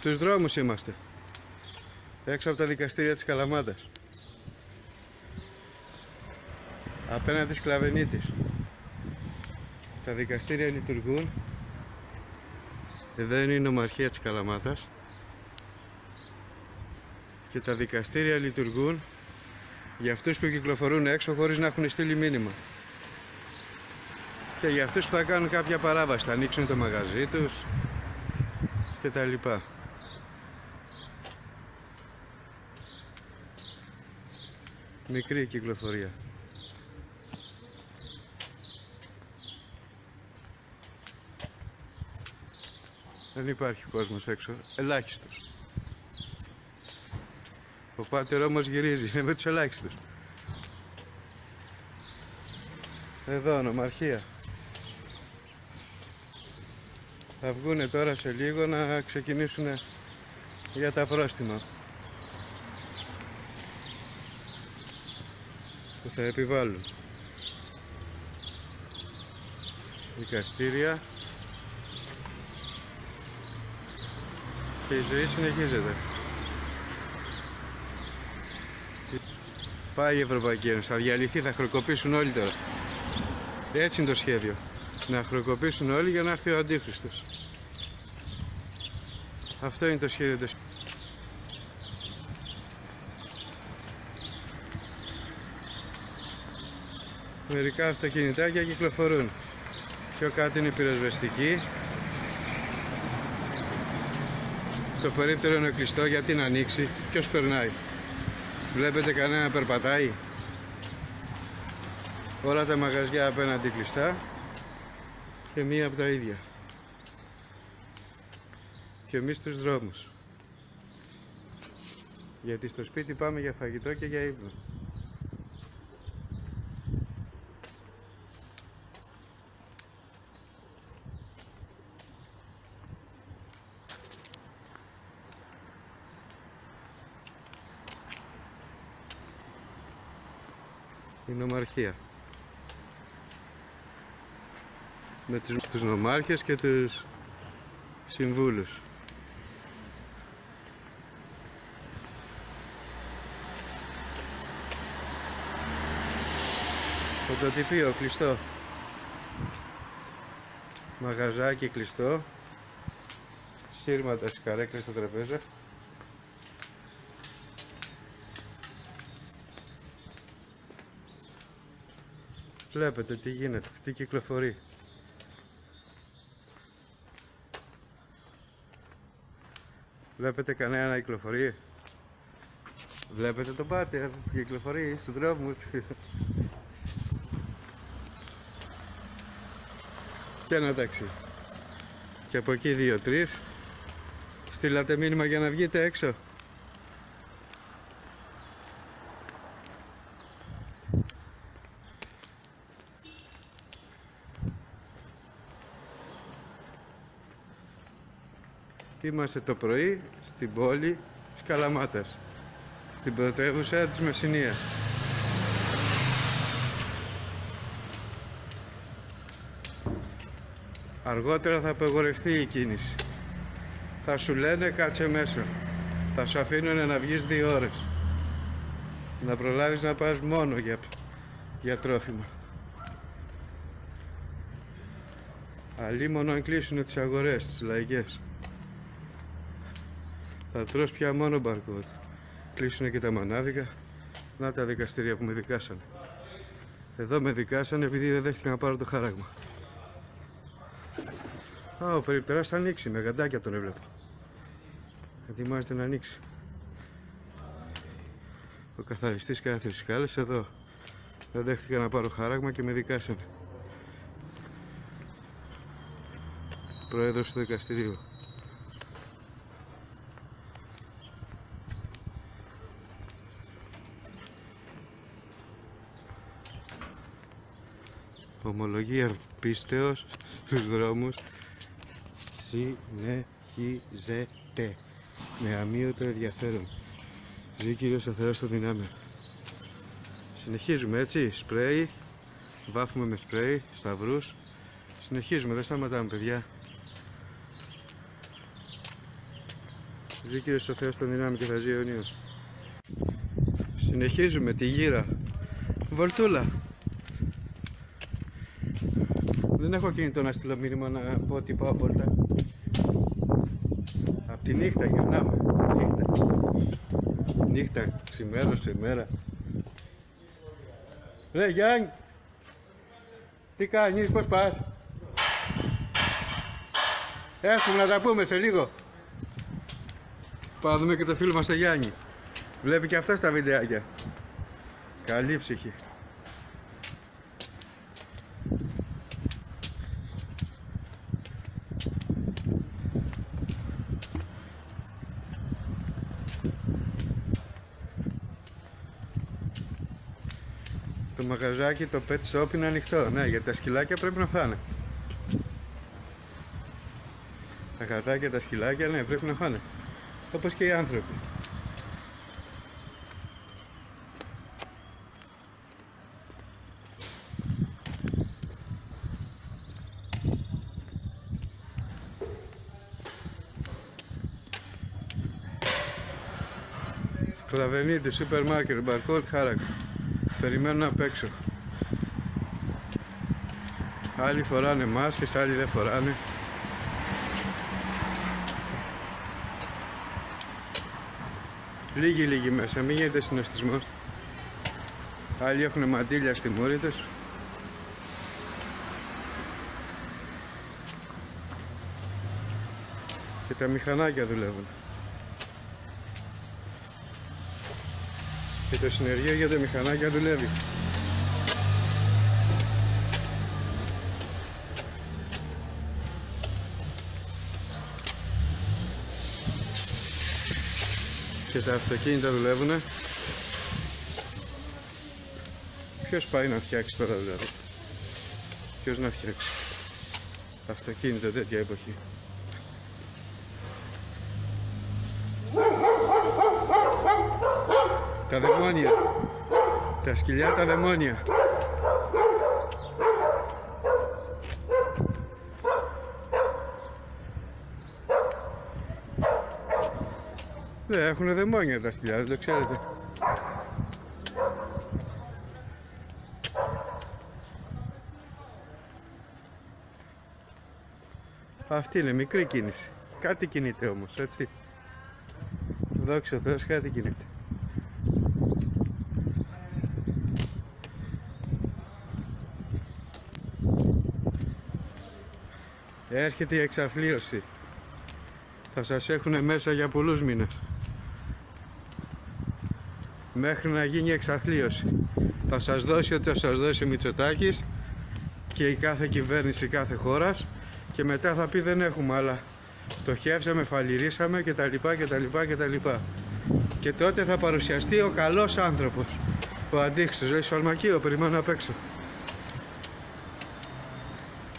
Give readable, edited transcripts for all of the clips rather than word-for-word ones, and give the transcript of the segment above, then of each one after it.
Στους δρόμους είμαστε. Έξω από τα δικαστήρια της Καλαμάτας. Απέναντι Σκλαβενίτης. Τα δικαστήρια λειτουργούν. Εδώ είναι η νομαρχία της Καλαμάτας. Και τα δικαστήρια λειτουργούν για αυτούς που κυκλοφορούν έξω χωρίς να έχουν στείλει μήνυμα. Και για αυτούς που θα κάνουν κάποια παράβαση, θα ανοίξουν το μαγαζί τους και τα λοιπά. Μικρή κυκλοφορία. Δεν υπάρχει κόσμος έξω, ελάχιστος. Ο πάτερ όμως γυρίζει, είναι με τους ελάχιστους. Εδώ, νομαρχία. Θα βγούνε τώρα σε λίγο να ξεκινήσουν για τα πρόστιμα που θα επιβάλλουν. Δικαστήρια. Και η ζωή συνεχίζεται. Πάει η Ευρωπαϊκή Ένωση, θα διαλυθεί, θα χρεοκοπήσουν όλοι τώρα. Έτσι είναι το σχέδιο. Να χρεοκοπήσουν όλοι για να έρθει ο Αντίχριστος. Αυτό είναι το σχέδιο. Μερικά αυτοκινητάκια κυκλοφορούν. Πιο κάτω είναι η πυροσβεστική. Το περίπτερο είναι κλειστό, γιατί να ανοίξει, ποιος περνάει. Βλέπετε κανένα περπατάει. Όλα τα μαγαζιά απέναντι κλειστά και μία από τα ίδια. Και εμείς στους δρόμους. Γιατί στο σπίτι πάμε για φαγητό και για ύπνο. Η νομαρχία με τους νομάρχες και τους συμβούλους. Φωτοτυπείο κλειστό, μαγαζάκι κλειστό, σύρματα στις καρέκλες στα τραπέζα. Βλέπετε τι γίνεται, τι κυκλοφορεί. Βλέπετε κανένα να κυκλοφορεί. Βλέπετε τον πάτερ που κυκλοφορεί στους δρόμους. Και ένα ταξί. Και από εκεί 2-3. Στείλατε μήνυμα για να βγείτε έξω. Είμαστε το πρωί στην πόλη της Καλαμάτας, στην πρωτεύουσα της Μεσσηνίας. Αργότερα θα απαγορευτεί η κίνηση. Θα σου λένε κάτσε μέσα. Θα σου αφήνουν να βγεις 2 ώρες. Να προλάβεις να πας μόνο για τρόφιμα. Αλλήμον αν κλείσουν τις αγορές, τις λαϊκές. Θα τρως πια μόνο μπαρκότ. Κλείσουνε και τα μανάδικα. Να τα δικαστήρια που με δικάσανε. Εδώ με δικάσανε επειδή δεν δέχτηκα να πάρω το χαράγμα. Ο περιπτεράς θα ανοίξει, με γαντάκια τον έβλεπα. Ετοιμάζεται να ανοίξει. Ο καθαριστής κάθε στις σκάλες εδώ. Δεν δέχτηκα να πάρω χαράγμα και με δικάσανε. Πρόεδρος του δικαστηρίου. Ομολογία πίστεως στους δρόμους συνεχίζεται με αμείωτο ενδιαφέρον. Ζει Κύριος ο Θεός των δυνάμεων. Συνεχίζουμε έτσι, σπρέι, βάφουμε με σπρέι, σταυρούς. Συνεχίζουμε, δεν σταματάμε παιδιά. Ζει Κύριος ο Θεός των δυνάμει και θα ζει αιωνίως. Συνεχίζουμε τη γύρα. Βολτούλα. Δεν έχω κινητό να στείλω μήνυμα να πω ότι πάω βόλτα. Απ' τη νύχτα γυρνάμε. Νύχτα, ξημέρα. Ρε Γιάννη, τι κάνεις, πώς πας? Έχουμε να τα πούμε σε λίγο. Πάμε να δούμε και το φίλο μας το Γιάννη. Βλέπει και αυτό τα βιντεάκια. Καλή ψυχή. Το μαγαζάκι, το pet shop είναι ανοιχτό. Ναι, γιατί τα σκυλάκια πρέπει να φάνε. Τα γατάκια, τα σκυλάκια, ναι, πρέπει να φάνε. Όπως και οι άνθρωποι. Σκλαβενίτη, σούπερ μάρκετ, μπαρκότ, χάρακα. Περιμένουν απ' έξω. Άλλοι φοράνε μάσκες, άλλοι δεν φοράνε. Λίγοι μέσα, μην γίνεται συνοστισμός. Άλλοι έχουν μαντήλια στη μούρη τους. Και τα μηχανάκια δουλεύουν. Και το συνεργείο για τα μηχανάκια δουλεύει. Και τα αυτοκίνητα δουλεύουνε. Ποιος πάει να φτιάξει τώρα δηλαδή? Ποιος να φτιάξει αυτοκίνητο τέτοια εποχή? Τα δαιμόνια. Τα σκυλιά τα δαιμόνια. Ναι, έχουν δαιμόνια τα σκυλιά, δεν το ξέρετε. Αυτή είναι μικρή κίνηση. Κάτι κινείται όμως, έτσι. Δόξα τω Θεώς, κάτι κινείται. Έρχεται η εξαθλίωση. Θα σας έχουνε μέσα για πολλούς μήνες. Μέχρι να γίνει η εξαθλίωση. Θα σας δώσει ό,τι θα σας δώσει ο Μητσοτάκης και η κάθε κυβέρνηση κάθε χώρας, και μετά θα πει δεν έχουμε άλλα. Στοχεύσαμε, φαλιρίσαμε κτλ. Και τότε θα παρουσιαστεί ο καλός άνθρωπος. Ο αντίξος, ζωή σφαλμακείο, περιμένω απ' έξω.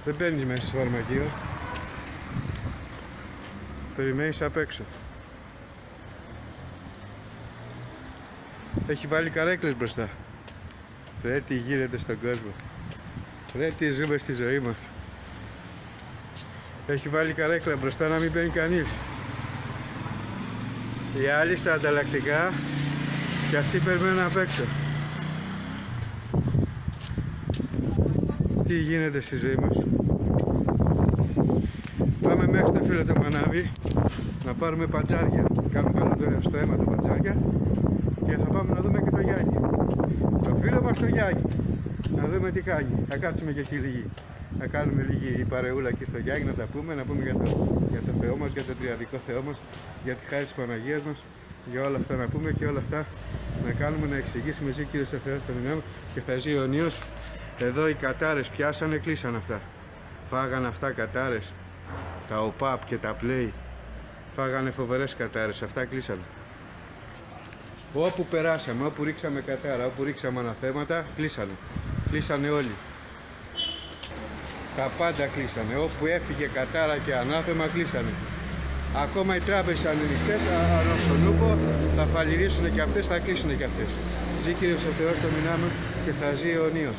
Δεν μπαίνεις μέσα στο φαρμακείο. Περιμένεις απ' έξω. Έχει βάλει καρέκλες μπροστά. Ρε τι γίνεται στον κόσμο. Ρε τι ζούμε στη ζωή μας. Έχει βάλει καρέκλα μπροστά να μην μπαίνει κανείς. Οι άλλοι στα ανταλλακτικά και αυτοί περιμένουν απ' έξω. Τι γίνεται στη ζωή μας. Πάμε μέχρι το φίλο το Μανάβι να πάρουμε πατζάρια. Κάνουμε καλό στο αίμα τα πατζάρια και θα πάμε να δούμε και το Γιάννη. Το φίλο μας το Γιάννη. Να δούμε τι κάνει. Θα κάτσουμε και εκεί λίγοι. Να κάνουμε λίγη παρεούλα εκεί στο Γιάννη, να τα πούμε, να πούμε για το Θεό μας, για το τριαδικό Θεό μας, για τη χάρη της Παναγίας μας, για όλα αυτά να πούμε και όλα αυτά να κάνουμε, να εξηγήσουμε. Ζει Κύριος ο Θεός των δυνάμεων και θα ζει αιωνίως. Εδώ οι κατάρες πιάσανε, κλείσαν αυτά. Φάγανε αυτά κατάρες, τα ΟΠΑΠ και τα Play. Φάγανε φοβερές κατάρες, αυτά κλείσανε. Όπου περάσαμε, όπου ρίξαμε κατάρα, όπου ρίξαμε αναθέματα, κλείσανε. Κλείσανε όλοι. Τα πάντα κλείσανε. Όπου έφυγε κατάρα και ανάθεμα, κλείσανε. Ακόμα οι τράπεζες ανοιχτές, ανά στον ούπο, θα φαλιρίσουν και αυτές, θα κλείσουν και αυτές. Ζει Κύριος ο Θεός των δυνάμεων και θα ζει αιωνίως.